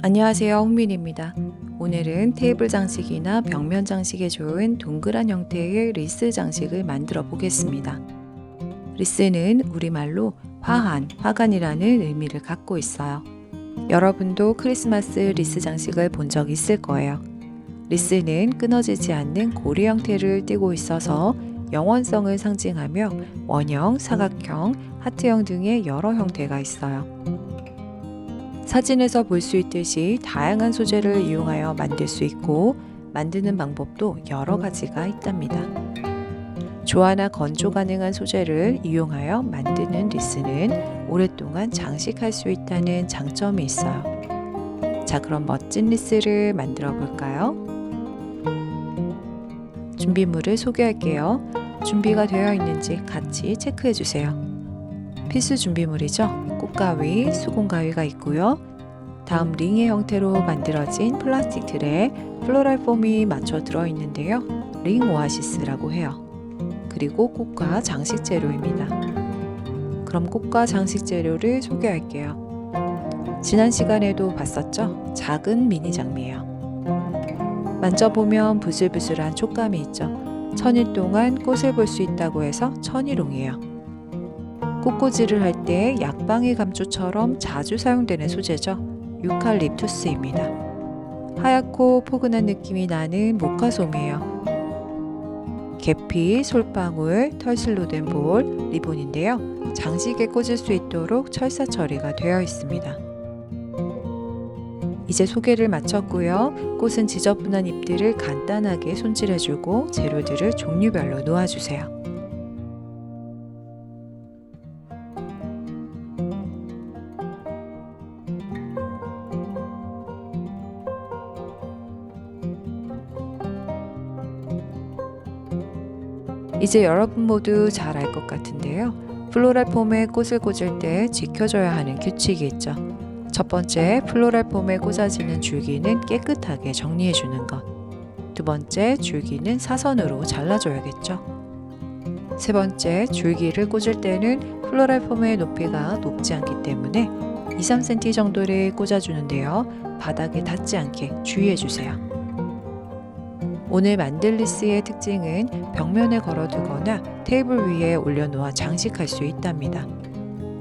안녕하세요, 홍민입니다. 오늘은 테이블 장식이나 벽면 장식에 좋은 동그란 형태의 리스 장식을 만들어 보겠습니다. 리스는 우리말로 화한, 화관이라는 의미를 갖고 있어요. 여러분도 크리스마스 리스 장식을 본 적 있을 거예요. 리스는 끊어지지 않는 고리 형태를 띠고 있어서 영원성을 상징하며 원형, 사각형, 하트형 등의 여러 형태가 있어요. 사진에서 볼 수 있듯이 다양한 소재를 이용하여 만들 수 있고 만드는 방법도 여러 가지가 있답니다. 조화나 건조 가능한 소재를 이용하여 만드는 리스는 오랫동안 장식할 수 있다는 장점이 있어요. 자, 그럼 멋진 리스를 만들어 볼까요? 준비물을 소개할게요. 준비가 되어 있는지 같이 체크해 주세요. 필수 준비물이죠. 꽃가위, 수공가위가 있고요. 다음 링의 형태로 만들어진 플라스틱 틀에 플로럴 폼이 맞춰 들어있는데요. 링 오아시스라고 해요. 그리고 꽃과 장식 재료입니다. 그럼 꽃과 장식 재료를 소개할게요. 지난 시간에도 봤었죠? 작은 미니 장미예요. 만져보면 부슬부슬한 촉감이 있죠. 천일 동안 꽃을 볼 수 있다고 해서 천일홍이에요. 꽃꽂이를 할 때 약방의 감초처럼 자주 사용되는 소재죠. 유칼립투스입니다. 하얗고 포근한 느낌이 나는 모카솜이에요. 계피, 솔방울, 털실로 된 볼, 리본인데요. 장식에 꽂을 수 있도록 철사 처리가 되어 있습니다. 이제 소개를 마쳤고요. 꽃은 지저분한 잎들을 간단하게 손질해주고 재료들을 종류별로 놓아주세요. 이제 여러분 모두 잘 알 것 같은데요. 플로럴 폼에 꽃을 꽂을 때 지켜줘야 하는 규칙이 있죠. 첫 번째, 플로럴 폼에 꽂아지는 줄기는 깨끗하게 정리해주는 것. 두 번째, 줄기는 사선으로 잘라줘야겠죠. 세 번째, 줄기를 꽂을 때는 플로럴 폼의 높이가 높지 않기 때문에 2-3cm 정도를 꽂아주는데요. 바닥에 닿지 않게 주의해주세요. 오늘 만들 리스의 특징은 벽면에 걸어두거나 테이블 위에 올려놓아 장식할 수 있답니다.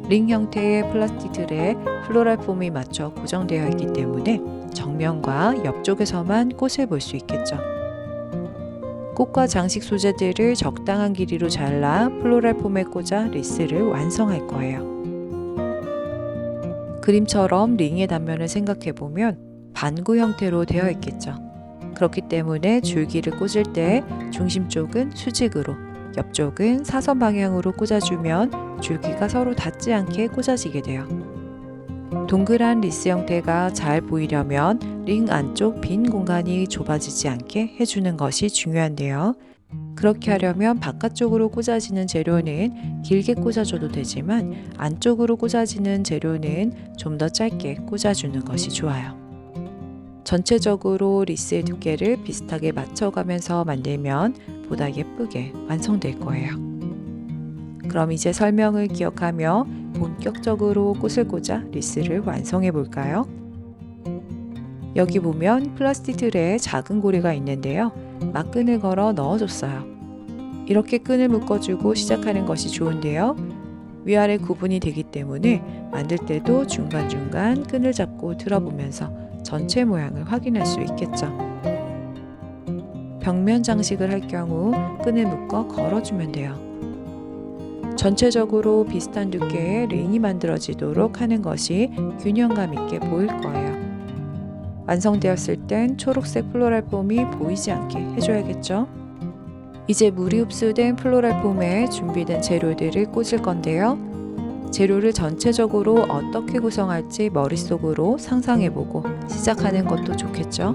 링 형태의 플라스틱 틀에 플로럴 폼이 맞춰 고정되어 있기 때문에 정면과 옆쪽에서만 꽃을 볼 수 있겠죠. 꽃과 장식 소재들을 적당한 길이로 잘라 플로럴 폼에 꽂아 리스를 완성할 거예요. 그림처럼 링의 단면을 생각해보면 반구 형태로 되어 있겠죠. 그렇기 때문에 줄기를 꽂을 때 중심 쪽은 수직으로, 옆쪽은 사선 방향으로 꽂아주면 줄기가 서로 닿지 않게 꽂아지게 돼요. 동그란 리스 형태가 잘 보이려면 링 안쪽 빈 공간이 좁아지지 않게 해주는 것이 중요한데요. 그렇게 하려면 바깥쪽으로 꽂아지는 재료는 길게 꽂아줘도 되지만 안쪽으로 꽂아지는 재료는 좀 더 짧게 꽂아주는 것이 좋아요. 전체적으로 리스의 두께를 비슷하게 맞춰가면서 만들면 보다 예쁘게 완성될 거예요. 그럼 이제 설명을 기억하며 본격적으로 꽃을 꽂아 리스를 완성해 볼까요? 여기 보면 플라스틱 틀에 작은 고리가 있는데요. 막끈을 걸어 넣어줬어요. 이렇게 끈을 묶어주고 시작하는 것이 좋은데요. 위아래 구분이 되기 때문에 만들 때도 중간중간 끈을 잡고 들어보면서 전체 모양을 확인할 수 있겠죠. 벽면 장식을 할 경우 끈을 묶어 걸어주면 돼요. 전체적으로 비슷한 두께의 링이 만들어지도록 하는 것이 균형감 있게 보일 거예요. 완성되었을 땐 초록색 플로럴 폼이 보이지 않게 해줘야겠죠. 이제 물이 흡수된 플로럴 폼에 준비된 재료들을 꽂을 건데요. 재료를 전체적으로 어떻게 구성할지 머릿속으로 상상해보고 시작하는 것도 좋겠죠.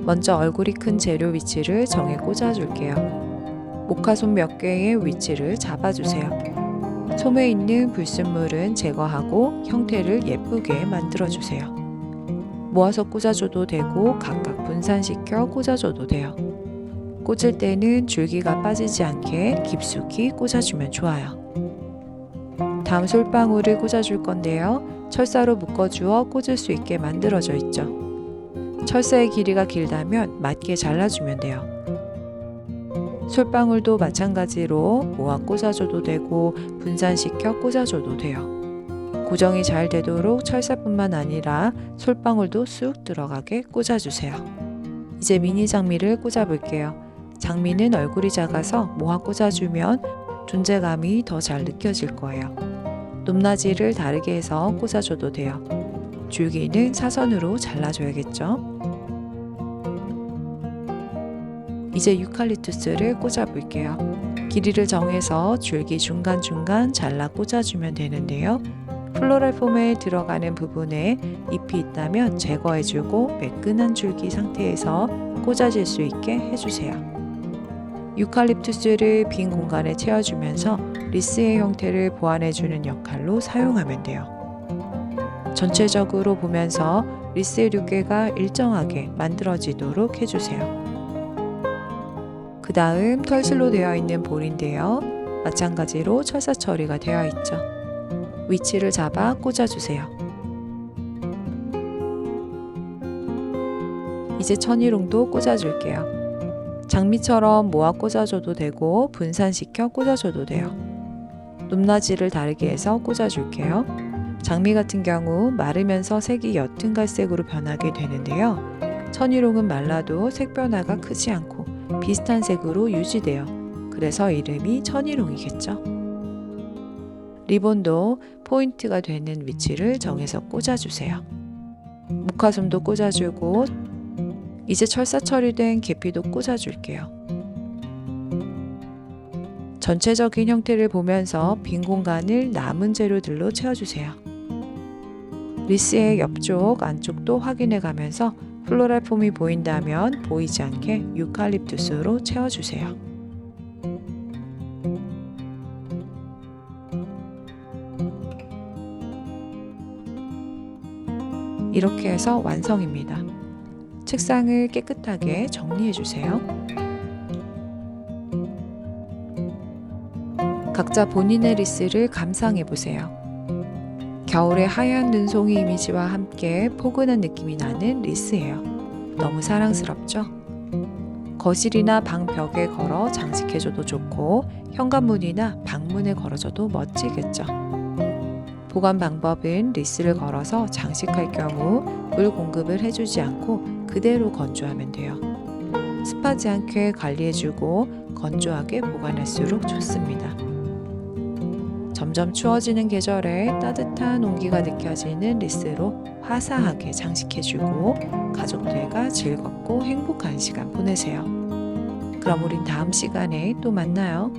먼저 얼굴이 큰 재료 위치를 정해 꽂아줄게요. 모카솜 몇 개의 위치를 잡아주세요. 솜에 있는 불순물은 제거하고 형태를 예쁘게 만들어주세요. 모아서 꽂아줘도 되고 각각 분산시켜 꽂아줘도 돼요. 꽂을 때는 줄기가 빠지지 않게 깊숙이 꽂아주면 좋아요. 다음 솔방울을 꽂아줄 건데요. 철사로 묶어주어 꽂을 수 있게 만들어져 있죠. 철사의 길이가 길다면 맞게 잘라주면 돼요. 솔방울도 마찬가지로 모아 꽂아줘도 되고 분산시켜 꽂아줘도 돼요. 고정이 잘 되도록 철사뿐만 아니라 솔방울도 쑥 들어가게 꽂아주세요. 이제 미니 장미를 꽂아볼게요. 장미는 얼굴이 작아서 모아 꽂아주면 존재감이 더 잘 느껴질 거예요. 높낮이를 다르게 해서 꽂아줘도 돼요. 줄기는 사선으로 잘라줘야겠죠. 이제 유칼립투스를 꽂아볼게요. 길이를 정해서 줄기 중간중간 잘라 꽂아주면 되는데요. 플로럴 폼에 들어가는 부분에 잎이 있다면 제거해주고 매끈한 줄기 상태에서 꽂아질 수 있게 해주세요. 유칼립투스를 빈 공간에 채워주면서 리스의 형태를 보완해주는 역할로 사용하면 돼요. 전체적으로 보면서 리스의 두께가 일정하게 만들어지도록 해주세요. 그 다음 털실로 되어 있는 볼인데요. 마찬가지로 철사 처리가 되어 있죠. 위치를 잡아 꽂아주세요. 이제 천일홍도 꽂아줄게요. 장미처럼 모아 꽂아줘도 되고 분산시켜 꽂아줘도 돼요. 높낮이를 다르게 해서 꽂아줄게요. 장미 같은 경우 마르면서 색이 옅은 갈색으로 변하게 되는데요. 천일홍은 말라도 색 변화가 크지 않고 비슷한 색으로 유지돼요. 그래서 이름이 천일홍이겠죠. 리본도 포인트가 되는 위치를 정해서 꽂아주세요. 목화솜도 꽂아주고 이제 철사 처리된 계피도 꽂아줄게요. 전체적인 형태를 보면서 빈 공간을 남은 재료들로 채워주세요. 리스의 옆쪽, 안쪽도 확인해 가면서 플로럴 폼이 보인다면 보이지 않게 유칼립투스로 채워주세요. 이렇게 해서 완성입니다. 책상을 깨끗하게 정리해 주세요. 각자 본인의 리스를 감상해 보세요. 겨울의 하얀 눈송이 이미지와 함께 포근한 느낌이 나는 리스예요. 너무 사랑스럽죠? 거실이나 방 벽에 걸어 장식해줘도 좋고 현관문이나 방문에 걸어줘도 멋지겠죠. 보관 방법은 리스를 걸어서 장식할 경우 물 공급을 해주지 않고 그대로 건조하면 돼요. 습하지 않게 관리해주고 건조하게 보관할수록 좋습니다. 점점 추워지는 계절에 따뜻한 온기가 느껴지는 리스로 화사하게 장식해주고 가족들과 즐겁고 행복한 시간 보내세요. 그럼 우린 다음 시간에 또 만나요.